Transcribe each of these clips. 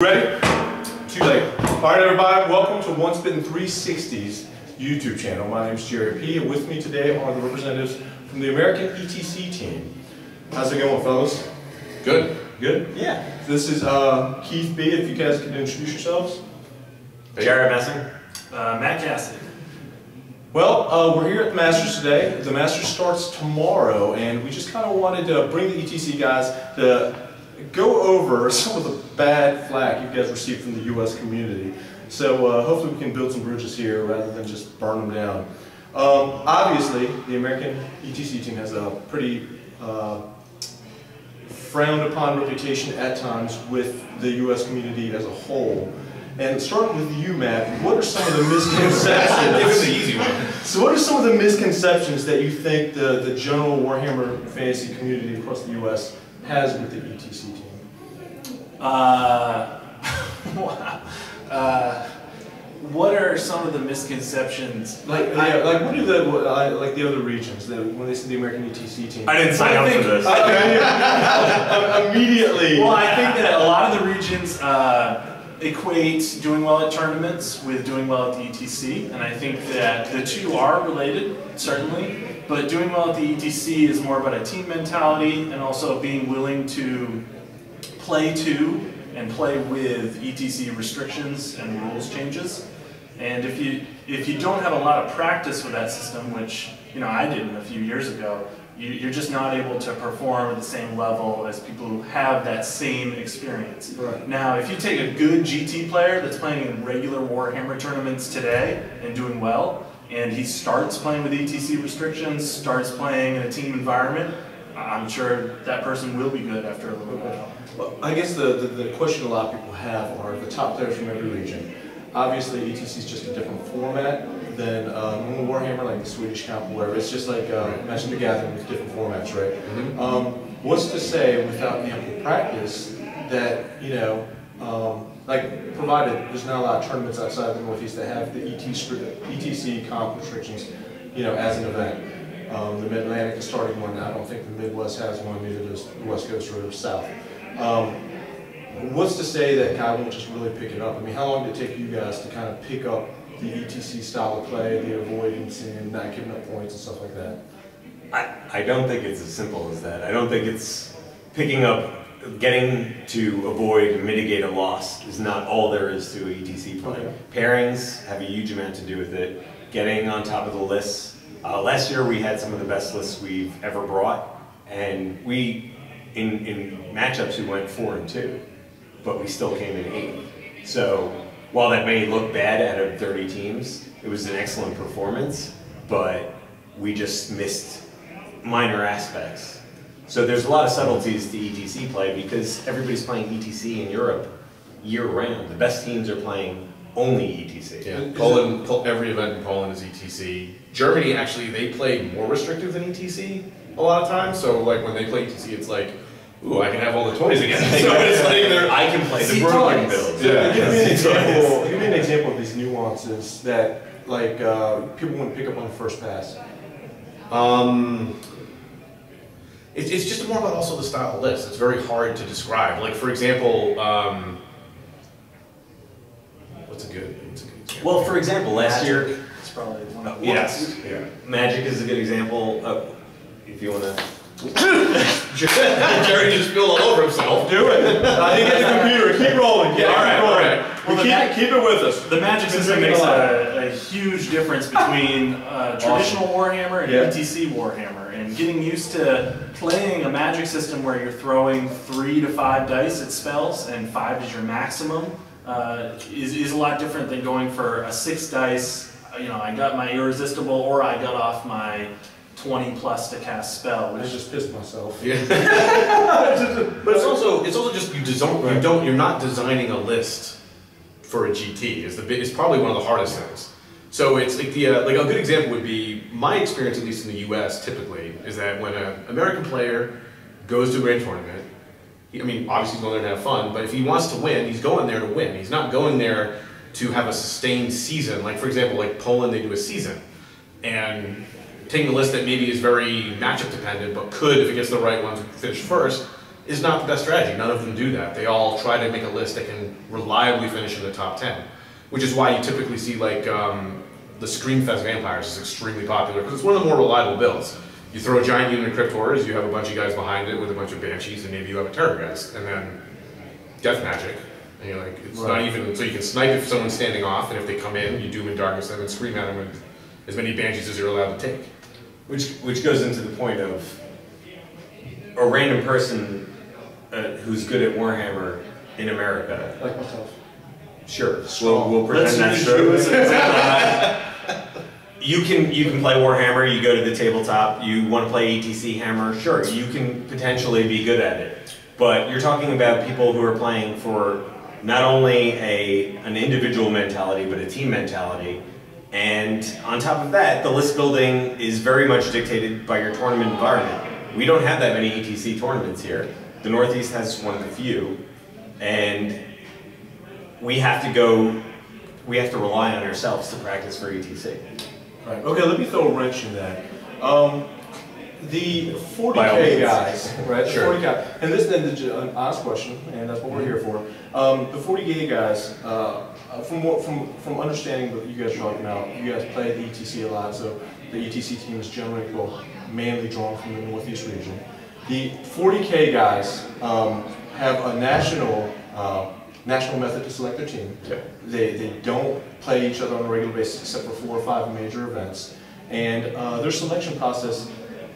Ready? Too late. All right, everybody, welcome to Once Bitten 360's YouTube channel. My name is Jarrett P. And with me today are the representatives from the American ETC team. How's it going, fellas? Good. Good? Yeah. This is Keith B. If you guys could introduce yourselves. Jarrett Messing. Matt Cassidy. Well, we're here at the Masters today. The Masters starts tomorrow, and we just kind of wanted to bring the ETC guys to go over some of the bad flack you guys received from the U.S. community. So hopefully we can build some bridges here rather than just burn them down. Obviously, the American ETC team has a pretty frowned upon reputation at times with the U.S. community as a whole. And starting with you, Matt, what are some of the misconceptions? Give it the easy one. So what are some of the misconceptions that you think the general Warhammer Fantasy community across the U.S. has with the ETC team? What are some of the misconceptions? Like what do the other regions when they say the American ETC team? I didn't sign up for this. Immediately. Well, I think that a lot of the regions equate doing well at tournaments with doing well at the ETC, and I think that the two are related, certainly, but doing well at the ETC is more about a team mentality and also being willing to play to and play with ETC restrictions and rules changes. And if you don't have a lot of practice with that system, which I didn't a few years ago, you're just not able to perform at the same level as people who have that same experience. Right. Now, if you take a good GT player that's playing in regular Warhammer tournaments today and doing well, and he starts playing with ETC restrictions, starts playing in a team environment, I'm sure that person will be good after a little while. Well, I guess the question a lot of people have are the top players from every region. Obviously, ETC is just a different format than normal Warhammer, like the Swedish Camp, whatever. It's just like Magic the Gathering with different formats, right? Mm-hmm. What's to say, without ample practice, that like provided there's not a lot of tournaments outside the Northeast that have the ETC comp restrictions, as an event. The Mid-Atlantic is starting one. I don't think the Midwest has one, neither does the West Coast or the South. What's to say that guy won't just really pick it up? I mean, how long did it take you guys to kind of pick up the ETC style of play, the avoidance and not giving up points and stuff like that? I don't think it's as simple as that. I don't think it's picking up, getting to avoid and mitigate a loss is not all there is to ETC play. Okay. Pairings have a huge amount to do with it. Getting on top of the lists. Last year we had some of the best lists we've ever brought, and in matchups we went 4-2, but we still came in 8th. So while that may look bad out of 30 teams, it was an excellent performance, but we just missed minor aspects. So there's a lot of subtleties to ETC play because everybody's playing ETC in Europe year-round. The best teams are playing only ETC. Yeah, Poland, every event in Poland is ETC. Germany, actually, they play more restrictive than ETC a lot of times. So like when they play ETC, it's like, ooh, I can have all the toys again. So it's like I can play the Brooklyn build. Yeah. Give me an example of these nuances that people wouldn't pick up on the first pass. It's just more about also the style of list. It's very hard to describe. Like for example, what's a good example? Well, for example, last year. It's probably one of the Yes. Yeah. Magic is a good example. If you want to. Jerry just spilled all over himself. Do it. I think it's a computer. Keep rolling. Yeah, all right. Well, keep it with us. The Magic system makes a huge difference between traditional Warhammer and ETC Warhammer. And getting used to playing a Magic system where you're throwing 3 to 5 dice at spells and 5 is your maximum is a lot different than going for a 6 dice. I got my irresistible, or I got off my 20 plus to cast spell. I just pissed myself. Yeah. But it's also just you're not designing a list for a GT. It's probably one of the hardest things. So it's like a good example would be my experience, at least in the U.S. typically, is that when an American player goes to a grand tournament, obviously he's going there to have fun, but if he wants to win, he's going there to win. He's not going there to have a sustained season. Like for example, like Poland, they do a season, and taking a list that maybe is very matchup dependent, but could, if it gets the right one, finish first, is not the best strategy. None of them do that. They all try to make a list that can reliably finish in the top 10, which is why you typically see like the Screamfest Vampires is extremely popular because it's one of the more reliable builds. You throw a giant unit of Crypt Horrors, you have a bunch of guys behind it with a bunch of Banshees, and maybe you have a Terror guys, and then Death Magic. And you're like, it's not even, so you can snipe if someone's standing off, and if they come in, you Doom and Darkness them and scream at them with as many Banshees as you're allowed to take. Which goes into the point of a random person who's good at Warhammer in America. Like myself. Sure, we'll pretend that's true. You can play Warhammer, you go to the tabletop, you want to play ETC Hammer, sure, you can potentially be good at it. But you're talking about people who are playing for not only an individual mentality, but a team mentality. And on top of that, the list building is very much dictated by your tournament environment. We don't have that many ETC tournaments here. The Northeast has one of the few, and we have to rely on ourselves to practice for ETC. Right. Okay, let me throw a wrench in that. The 40K guys, right? The Sure. 40K, and this is an honest question, and that's what we're here for. The 40K guys, from understanding what you guys are talking about, you guys play the ETC a lot, so the ETC team is generally mainly drawn from the Northeast region. The 40K guys have a national method to select their team. Yep. They don't play each other on a regular basis except for 4 or 5 major events, and their selection process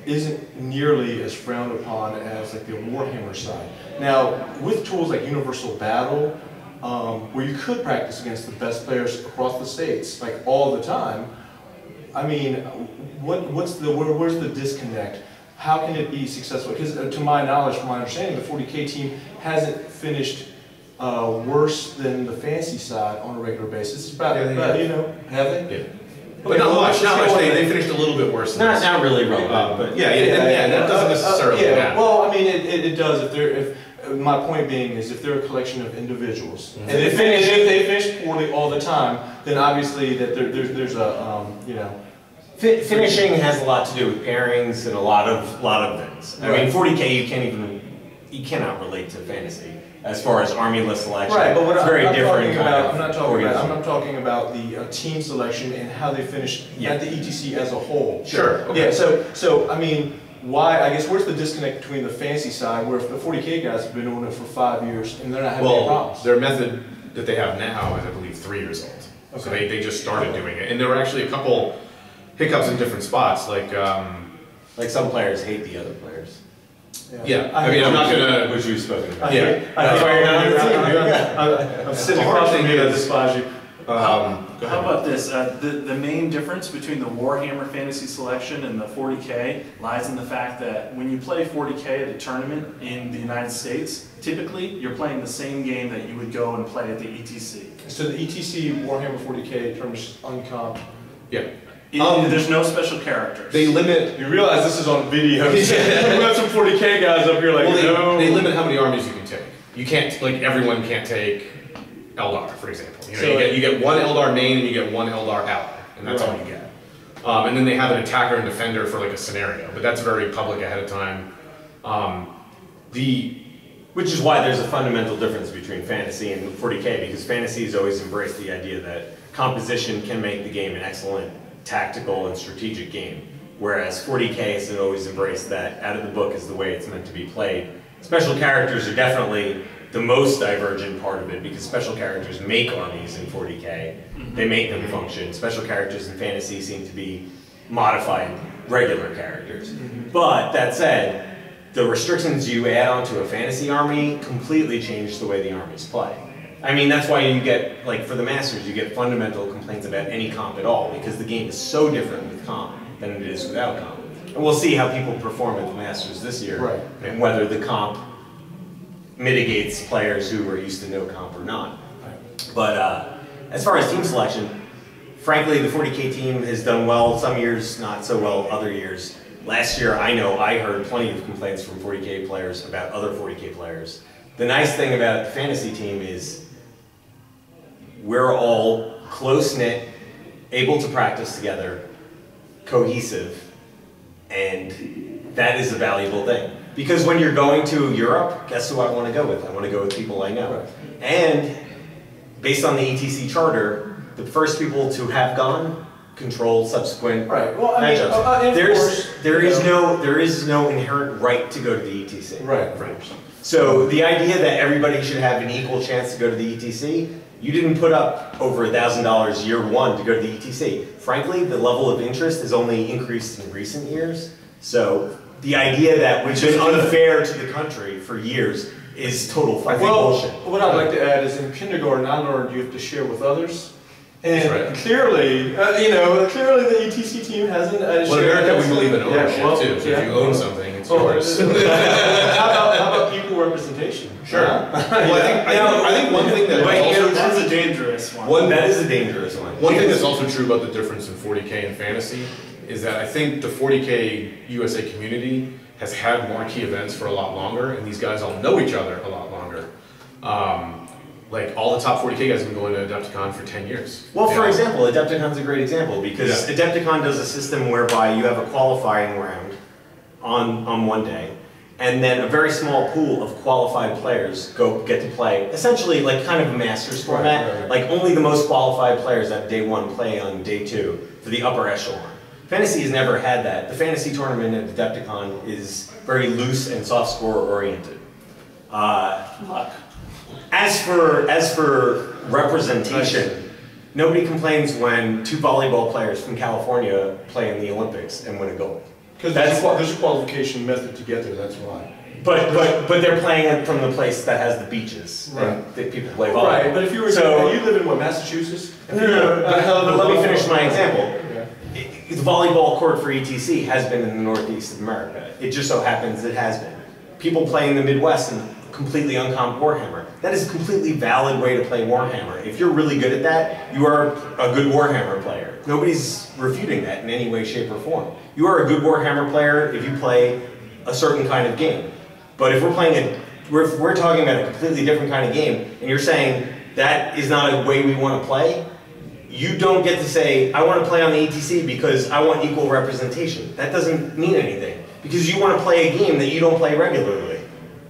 isn't nearly as frowned upon as like the Warhammer side. Now, with tools like Universal Battle, where you could practice against the best players across the states, like all the time, I mean, where's the disconnect? How can it be successful? Because to my knowledge, from my understanding, the 40K team hasn't finished worse than the fantasy side on a regular basis. It's about, you know, have they? Yeah. But not much. They finished a little bit worse. Not really relevant, but that doesn't necessarily matter. Well, I mean, it does. If my point being is, if they're a collection of individuals, and if they finish poorly all the time, then obviously that there's a you know. Finishing has a lot to do with pairings and a lot of things. I mean, 40K you cannot relate to fantasy as far as army list selection. Right, but it's very different. I'm not talking about the team selection and how they finish at the ETC as a whole. Sure. Okay. Yeah. So I mean, why? I guess where's the disconnect between the fantasy side, where if the 40K guys have been doing it for 5 years and they're not having any problems? Their method that they have now is, I believe, 3 years old. Okay. So they just started doing it, and there were actually a couple hiccups in different spots, like some players hate the other players. Yeah, I mean, I'm not gonna. Which we've spoken about. Yeah, that's why you're not on the team. I'm sitting across from you that despise you. How about this? The main difference between the Warhammer Fantasy Selection and the 40K lies in the fact that when you play 40K at a tournament in the United States, typically you're playing the same game that you would go and play at the ETC. So the ETC Warhammer 40K term is uncomped. Yeah. There's no special characters. They limit. You realize this is on video. We have some 40K guys up here like, well, they limit how many armies you can take. You can't, like, everyone can't take Eldar, for example. You know, you get one Eldar main and you get one Eldar ally, and that's all you get. And then they have an attacker and defender for like a scenario, but that's very public ahead of time. Which is why there's a fundamental difference between fantasy and 40K, because fantasy has always embraced the idea that composition can make the game an excellent tactical and strategic game, whereas 40K has always embraced that out of the book is the way it's meant to be played. Special characters are definitely the most divergent part of it, because special characters make armies in 40K. They make them function. Special characters in fantasy seem to be modified regular characters. But that said, the restrictions you add onto a fantasy army completely change the way the armies play. I mean, that's why you get, like for the Masters, you get fundamental complaints about any comp at all, because the game is so different with comp than it is without comp. And we'll see how people perform at the Masters this year, and whether the comp mitigates players who are used to no comp or not. But as far as team selection, frankly, the 40K team has done well some years, not so well other years. Last year, I heard plenty of complaints from 40K players about other 40K players. The nice thing about the fantasy team is we're all close-knit, able to practice together, cohesive, and that is a valuable thing. Because when you're going to Europe, guess who I want to go with? I want to go with people I know. Right. And based on the ETC charter, the first people to have gone control subsequent Right. Well, I mean, matchups. There is no inherent right to go to the ETC. Right. Right. So the idea that everybody should have an equal chance to go to the ETC, you didn't put up over $1,000 year one to go to the ETC. Frankly, the level of interest has only increased in recent years. So the idea that we've been unfair to the country for years is total fucking bullshit. What I'd like to add is in kindergarten, I learned you have to share with others. And right. clearly, clearly the ETC team hasn't shared. Well, in America, we believe in ownership Yeah, well, too. So yeah. if you own something, it's yours. How about equal representation? Sure. Well, I think one thing that That's a dangerous one. That is a dangerous one. One thing that's also true about the difference in 40K and fantasy is that I think the 40K USA community has had marquee events for a lot longer, and these guys all know each other a lot longer. Like all the top 40K guys have been going to Adepticon for 10 years. Well, for example, Adepticon's a great example because Adepticon does a system whereby you have a qualifying round on one day, and then a very small pool of qualified players get to play, essentially like kind of a Masters format, Right. like only the most qualified players at day one play on day two for the upper echelon. Fantasy has never had that. The fantasy tournament at Adepticon is very loose and soft score oriented. Luck. As for representation, nobody complains when two volleyball players from California play in the Olympics and win a gold. Because there's a qualification method to get there, that's why. But they're playing it from the place that has the beaches Right. that people play volleyball. Right, but if you were you live in what, Massachusetts? No, but let me finish my example. Yeah. The volleyball court for ETC has been in the Northeast of America. It just so happens it has been. People play in the Midwest and completely uncomp Warhammer. That is a completely valid way to play Warhammer. If you're really good at that, you are a good Warhammer player. Nobody's refuting that in any way, shape, or form. You are a good Warhammer player if you play a certain kind of game. But if we're talking about a completely different kind of game, and you're saying that is not a way we want to play, you don't get to say, I want to play on the ETC because I want equal representation. That doesn't mean anything. Because you want to play a game that you don't play regularly.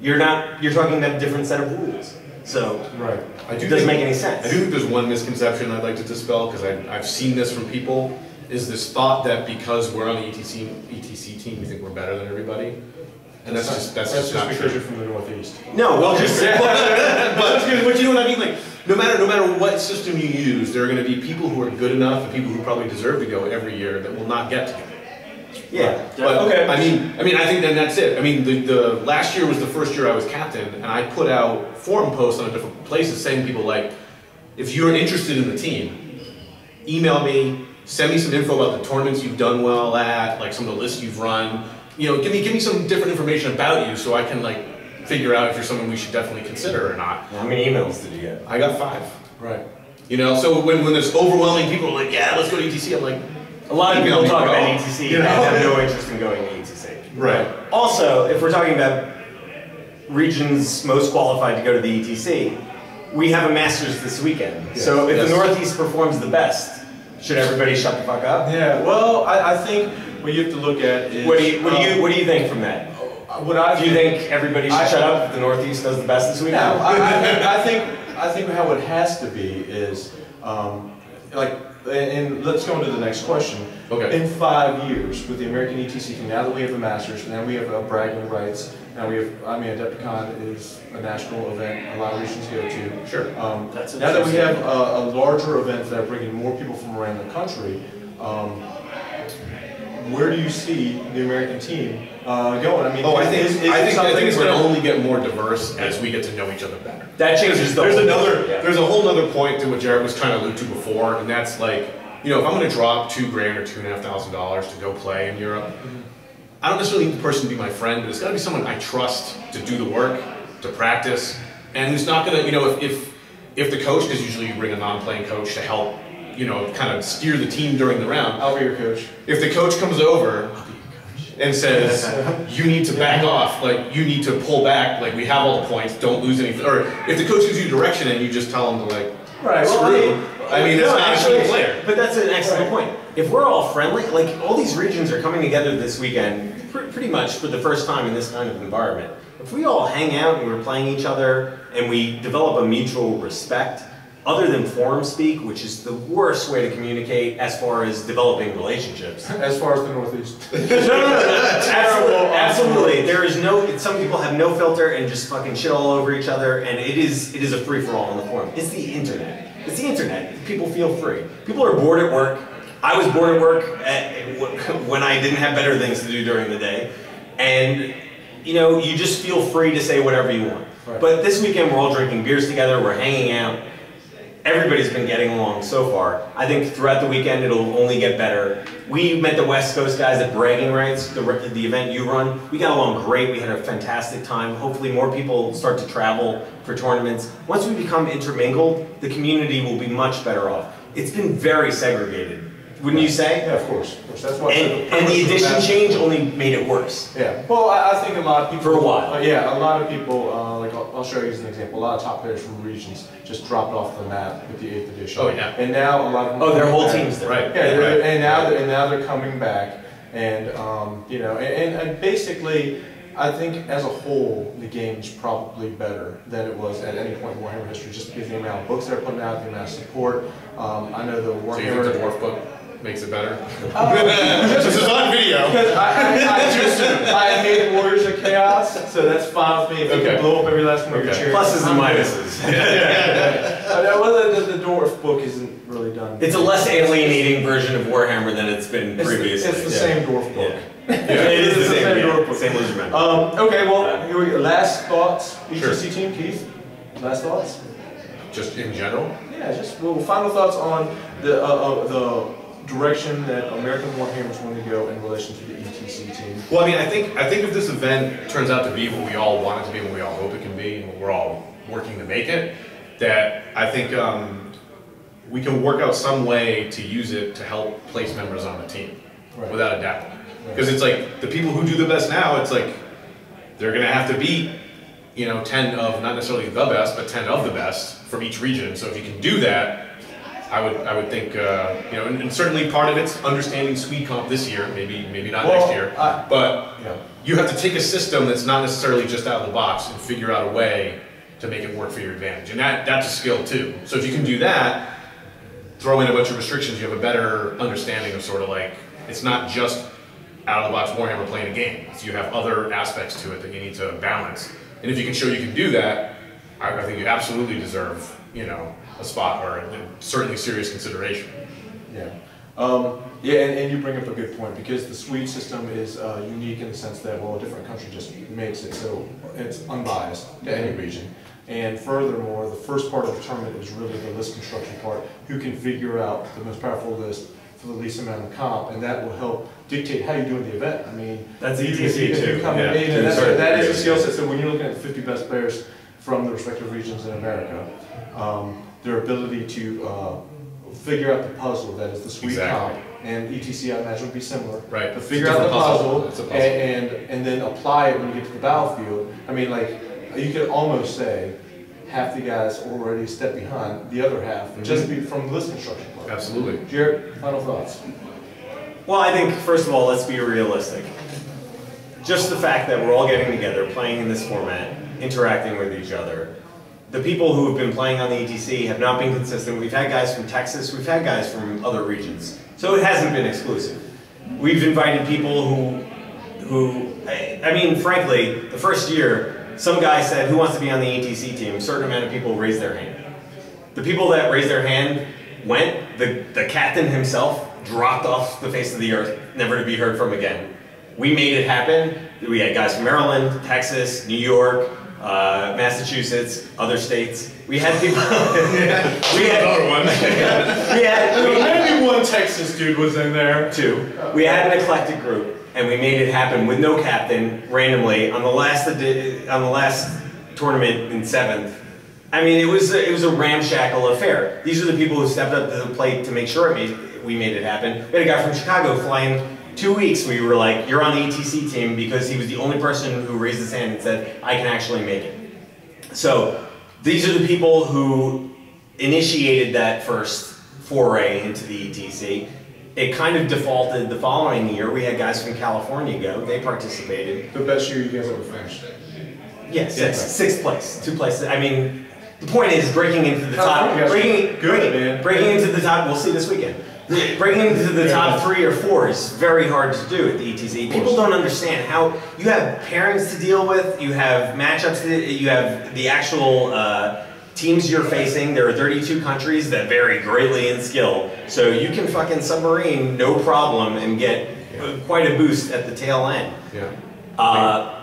You're talking about a different set of rules. So, right. It doesn't make any sense. I do think there's one misconception I'd like to dispel, because I've seen this from people, is this thought that because we're on the ETC team, we think we're better than everybody. And that's just not because true. you're from the Northeast. No, well, but you know what I mean? Like, no matter what system you use, there are going to be people who are good enough and people who probably deserve to go every year that will not get to go. Yeah. But okay. I mean, I think then that's it. I mean, the last year was the first year I was captain, and I put out forum posts on different places saying to people like, if you're interested in the team, email me, send me some info about the tournaments you've done well at, like some of the lists you've run. You know, give me some different information about you so I can like figure out if you're someone we should definitely consider or not. How many emails did you get? I got 5. Right. You know, so when there's overwhelming people who are like, yeah, let's go to ETC, I'm like, A lot of people talk about ETC you and know? have no interest in going to ETC. Right. Also, if we're talking about regions most qualified to go to the ETC, we have a Masters this weekend. Yes. So if Yes. the Northeast performs the best, should everybody shut the fuck up? Yeah, well, I think what you have to look at is... What do you think from that? Do you think everybody should shut up if the Northeast does the best this weekend? No, I think how it has to be is, and let's go into the next question. Okay. In 5 years, with the American ETC team, now that we have the Masters, now we have bragging rights, now we have, Adepticon is a national event a lot of regions go to. Sure. Now that we have a larger event that are bringing more people from around the country, where do you see the American team going? I mean, I think it's going to where- only get more diverse as we get to know each other better. That changes the There's whole there's a whole other point to what Jarrett was trying to allude to before, and that's like, you know, if I'm going to drop $2,000 or $2,500 to go play in Europe, I don't necessarily need the person to be my friend, but it's got to be someone I trust to do the work, to practice, and who's not going to, you know, if the coach, because usually you bring a non-playing coach to help, you know, kind of steer the team during the round. I'll be your coach. If the coach comes over, and says, you need to back off, like, you need to pull back, like, we have all the points, don't lose anything. Or if the coach gives you direction and you just tell them to, like, right, well, I mean, it's no, not actually, a team player. But that's an excellent point. If we're all friendly, like all these regions are coming together this weekend, pretty much for the first time in this kind of environment. If we all hang out and we're playing each other and we develop a mutual respect, other than forum speak, which is the worst way to communicate as far as developing relationships. As far as the Northeast. No, absolutely. There is no. Some people have no filter and just fucking shit all over each other, and it is a free for all on the forum. It's the internet. It's the internet. People feel free. People are bored at work. I was bored at work when I didn't have better things to do during the day, and you know, you just feel free to say whatever you want. Right. But this weekend we're all drinking beers together. We're hanging out. Everybody's been getting along so far. I think throughout the weekend it'll only get better. We met the West Coast guys at Bragging Rights, the event you run. We got along great. We had a fantastic time. Hopefully more people start to travel for tournaments. Once we become intermingled, the community will be much better off. It's been very segregated, wouldn't you say? Yeah, of course. That's why. And the edition change only made it worse. Yeah. Well, I think a lot of people. For a while. Yeah, a lot of people. Like I'll show you as an example. A lot of top players from regions just dropped off the map with the 8th edition. Oh yeah. And now a lot of them. Oh, their whole team's there. Right. Yeah. Right. And now they're coming back, and you know, and basically, I think as a whole, the game's probably better than it was at any point in Warhammer history, just because the amount of books they're putting out, the amount of support. I know the Warhammer. So you think the dwarf book makes it better? This is on video. Because I hate Warriors of Chaos, so that's fine with me if you can blow up every last one of your chariots. Pluses and minuses. Well, the dwarf book isn't really done. It's a less alienating version of Warhammer than it's been previously. It's the same dwarf book. Yeah. It is the same dwarf book. Same loser man. Okay, well, here we go. Last thoughts, Sure. ETC team, Keith? Last thoughts? Just in general? Yeah, just final thoughts on the direction that American Warhammers want to go in relation to the ETC team. Well, I mean, I think if this event turns out to be what we all want it to be, what we all hope it can be, and what we're all working to make it, that I think we can work out some way to use it to help place members on the team, without a doubt. Because it's like the people who do the best now, it's like they're going to have to beat, you know, 10 of not necessarily the best, but 10 of the best from each region. So if you can do that, I would think, you know, and certainly part of it's understanding Swede comp this year, maybe not next year, but you have to take a system that's not necessarily just out of the box and figure out a way to make it work for your advantage, and that's a skill too. So if you can do that, throw in a bunch of restrictions, you have a better understanding of sort of like, it's not just out of the box Warhammer playing a game, so you have other aspects to it that you need to balance, and if you can show you can do that, I think you absolutely deserve, you know, a spot or certainly serious consideration. Yeah. Yeah, and you bring up a good point, because the Swede system is unique in the sense that, well, a different country just makes it so it's unbiased to any region. And furthermore, the first part of the tournament is really the list construction part, who can figure out the most powerful list for the least amount of comp, and that will help dictate how you do in the event. I mean, that's ETC too. That is a skill set. So when you're looking at the 50 best players from the respective regions in America, their ability to figure out the puzzle that is the Swede comp, and ETC I imagine would be similar. Right. But figure out the puzzle, It's a puzzle. and then apply it when you get to the battlefield. I mean, like, you could almost say half the guys already a step behind the other half, just from the list construction part. Absolutely. Jarrett, final thoughts? Well, I think, first of all, let's be realistic. Just the fact that we're all getting together, playing in this format, interacting with each other. The people who have been playing on the ETC have not been consistent. We've had guys from Texas, we've had guys from other regions. So it hasn't been exclusive. We've invited people who I mean, frankly, the first year, some guy said, who wants to be on the ETC team? A certain amount of people raised their hand. The people that raised their hand went. The captain himself dropped off the face of the earth, never to be heard from again. We made it happen. We had guys from Maryland, Texas, New York, Massachusetts, other states. We had people. Maybe one Texas dude was in there. Two. We had an eclectic group, and we made it happen with no captain, randomly on the last tournament in 7th. I mean, it was a ramshackle affair. These are the people who stepped up to the plate to make sure we made it happen. We had a guy from Chicago flying 2 weeks we were like, you're on the ETC team, because he was the only person who raised his hand and said, I can actually make it. So these are the people who initiated that first foray into the ETC. It kind of defaulted the following year. We had guys from California go. They participated. The best year you guys ever finished. Yeah, sixth place, 2 places. I mean, the point is breaking into the top. Breaking into the top. We'll see this weekend. Breaking into the top 3 or 4 is very hard to do at the ETC. People don't understand how you have pairings to deal with. You have matchups. You have the actual teams you're facing. There are 32 countries that vary greatly in skill. So you can fucking submarine no problem and get quite a boost at the tail end. Yeah.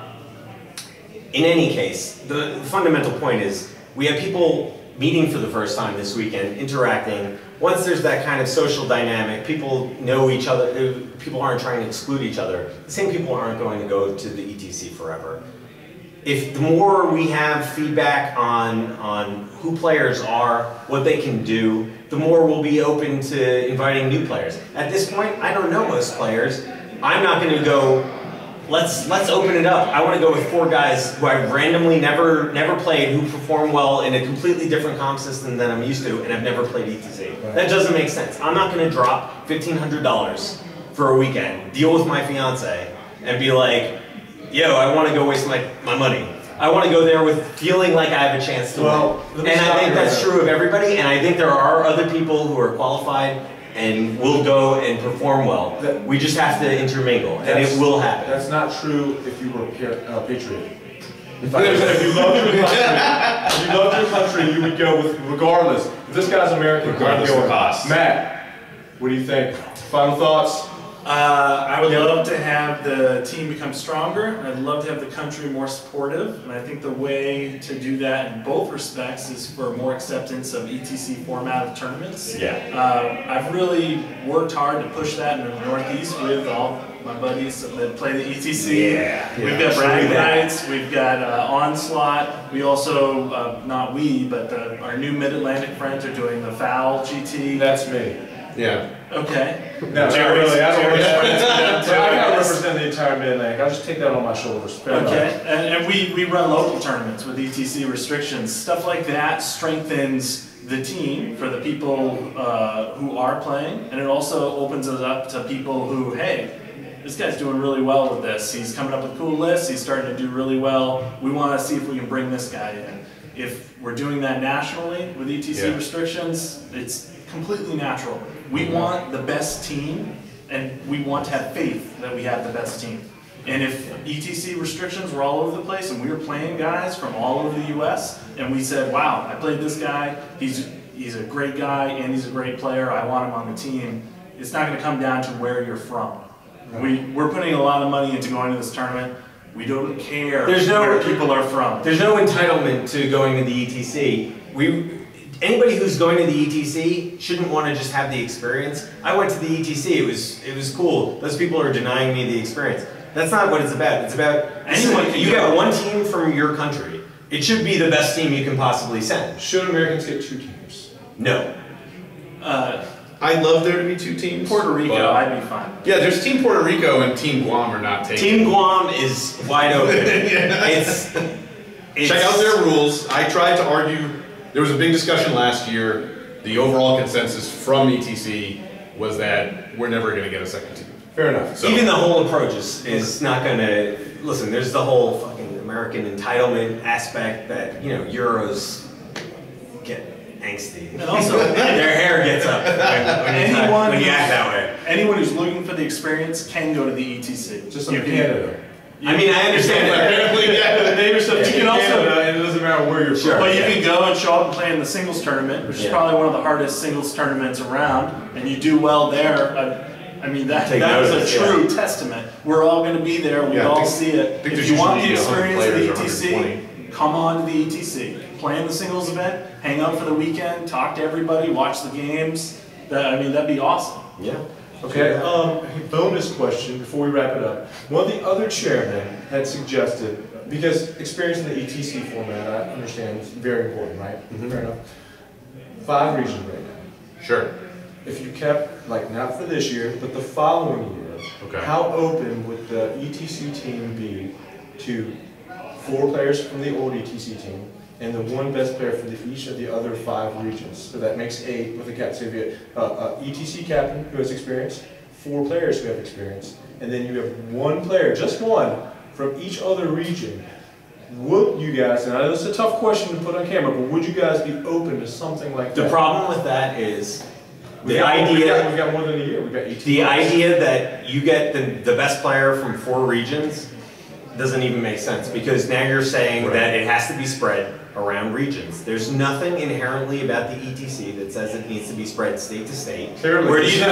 In any case, the fundamental point is we have people meeting for the first time this weekend, interacting. Once there's that kind of social dynamic, people know each other, people aren't trying to exclude each other. The same people aren't going to go to the ETC forever. If the more we have feedback on who players are, what they can do, the more we'll be open to inviting new players. At this point, I don't know most players. I'm not going to go, let's open it up. I want to go with 4 guys who I've randomly never played, who perform well in a completely different comp system than I'm used to, and I've never played ETC. Right. That doesn't make sense. I'm not going to drop $1,500 for a weekend, deal with my fiance, and be like, yo, I want to go waste my money. I want to go there with feeling like I have a chance to win. And I think that's true of everybody, and I think there are other people who are qualified and will go and perform well. We just have to intermingle, and it will happen. That's not true if you were a patriot. If you loved your country, you would go with, regardless. If this guy's American, regardless of cost. Matt, what do you think? Final thoughts? I would love to have the team become stronger. I'd love to have the country more supportive, and I think the way to do that in both respects is for more acceptance of ETC format of tournaments. Yeah. I've really worked hard to push that in the Northeast with all my buddies that play the ETC. Yeah. We've got Brag Nights, we've got Onslaught. We also, but our new Mid-Atlantic friends are doing the Foul GT. That's me. Yeah. Okay. No, Jarrett, really. I don't I gotta represent the entire Mid-Atlantic. I'll just take that on my shoulders. Okay. And we run local tournaments with ETC restrictions. Stuff like that strengthens the team for the people who are playing, and it also opens it up to people who, hey, this guy's doing really well with this. He's coming up with cool lists. He's starting to do really well. We want to see if we can bring this guy in. If we're doing that nationally with ETC restrictions, it's completely natural. We want the best team, and we want to have faith that we have the best team. And if ETC restrictions were all over the place and we were playing guys from all over the US, and we said, wow, I played this guy, he's a great guy and he's a great player, I want him on the team, it's not going to come down to where you're from. We're putting a lot of money into going to this tournament. We don't care where people are from. There's no entitlement to going to the ETC. Anybody who's going to the ETC shouldn't want to just have the experience. I went to the ETC, it was cool. Those people are denying me the experience. That's not what it's about. It's about anyone. You got one team from your country. It should be the best team you can possibly send. Should Americans get 2 teams? No. I'd love there to be 2 teams. Puerto Rico, I'd be fine. Yeah, there's Team Puerto Rico and Team Guam are not taken. Team Guam is wide open. It's Check out their rules. I tried to argue. There was a big discussion last year. The overall consensus from ETC was that we're never going to get a second team. Fair enough. So, even the whole approach is not going to, listen, there's the whole fucking American entitlement aspect that, Euros get angsty. And also, their hair gets up when you act that way. Anyone who's looking for the experience can go to the ETC. Just like Canada. I mean, I understand that. You can also, and it doesn't matter where you're from. But you can go and show up and play in the singles tournament, which is probably one of the hardest singles tournaments around, and you do well there. I mean, that is a true testament. We're all going to be there. We all see it. If you want the experience of the ETC, come on to the ETC. Play in the singles event, hang out for the weekend, talk to everybody, watch the games. That'd be awesome. Yeah. Okay, bonus question before we wrap it up. One of the other chairmen had suggested, because experience in the ETC format, I understand, is very important, right? Fair enough. 5 regions right now. Sure. If you kept, not for this year, but the following year, Okay. How open would the ETC team be to 4 players from the old ETC team and the 1 best player from each of the other 5 regions? So that makes 8 with a captain. So you have ETC captain who has experience, 4 players who have experience, and then you have 1 player, just 1, from each other region. Would you guys, and I know this is a tough question to put on camera, but would you guys be open to something like that? The problem with that is We've got more than a year. We've got 18 the months. idea that you get the best player from 4 regions doesn't even make sense, because now you're saying that it has to be spread around regions. There's nothing inherently about the ETC that says it needs to be spread state to state. Clearly, where do you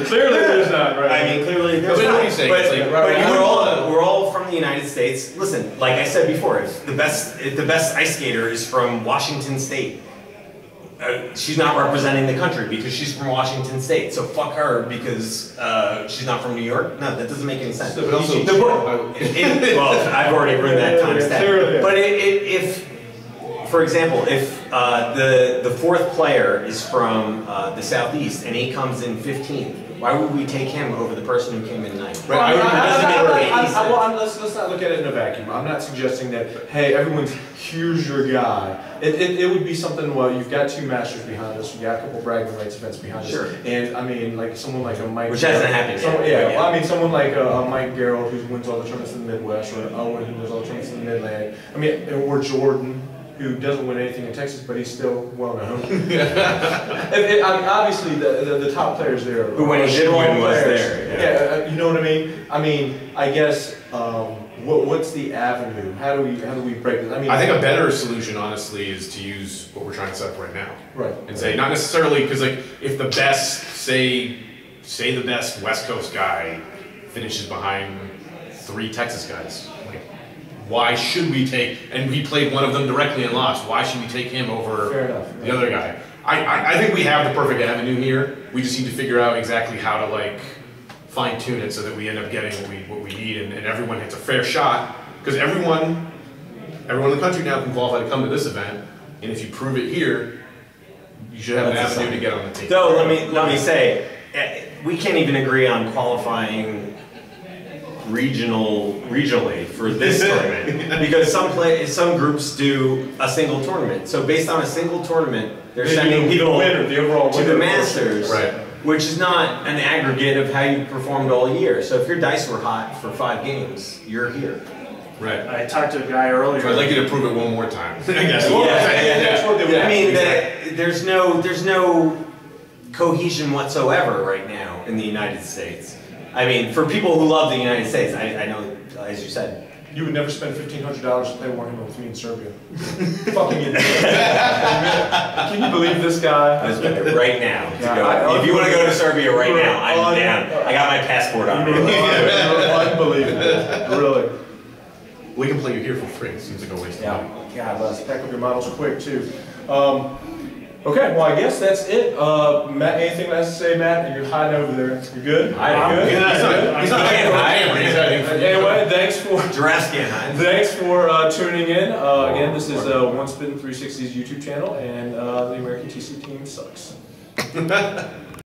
clearly there's not, right? I mean, clearly there's But not. what are you saying? It's like, But we're all from the United States. Listen, like I said before, if the best ice skater is from Washington State, she's not representing the country because she's from Washington State. So fuck her because she's not from New York. No, that doesn't make any sense. But also, Well, I've already ruined that concept. Clearly. But if, for example, if the 4th player is from the Southeast and he comes in 15th, why would we take him over the person who came in 9th? Let's not look at it in a vacuum. I'm not suggesting that, hey, everyone's, here's your guy. It would be something, well, you've got 2 Masters behind us, you've got a couple bragging rights events behind Sure. us. And I mean, like someone like a Mike. Which hasn't happened yet. Well, I mean, someone like a Mike Garrett who wins all the tournaments in the Midwest, or Owen who wins all the tournaments in the Midland. I mean, or Jordan, who doesn't win anything in Texas, but he's still well known. I mean, obviously, the top players there. Who when he did win was there. Yeah, you know what I mean. I mean, I guess what's the avenue? How do we break this? I mean, I think a better solution, honestly, is to use what we're trying to set up right now. Right. And say, not necessarily, because like, if the best, say the best West Coast guy finishes behind 3 Texas guys, like, why should we take, and we played one of them directly and lost, why should we take him over the other guy? I think we have the perfect avenue here. We just need to figure out exactly how to like fine tune it so that we end up getting what we need, and everyone hits a fair shot, because everyone in the country now can qualify to come to this event, and if you prove it here, you should have an avenue to get on the team. So let me say, we can't even agree on qualifying regionally for this tournament, because some groups do a single tournament. So based on a single tournament, they're sending people to the Masters, right, which is not an aggregate of how you performed all year. So if your dice were hot for 5 games, you're here. Right. I talked to a guy earlier. So I'd like you to prove it one more time. I guess. I mean, there's no cohesion whatsoever right now in the United States. I mean, for people who love the United States, I know, as you said. You would never spend $1,500 to play Warhammer with me in Serbia. Fucking idiot. Can you believe this guy? I spend it right now. If you want to go to Serbia right now, I'm down. I got my passport on me. Unbelievable. Really. We can play you here for free. It seems like a waste of money. God, let's pack up your models quick, too. Okay, well, I guess that's it. Matt, anything else to say, Matt? You're hiding over there. You good? I'm good. He's not hiding. Anyway, thanks for Giraffes can't hide. Thanks for tuning in. Again, this is One Spin 360's YouTube channel, and the American TC team sucks.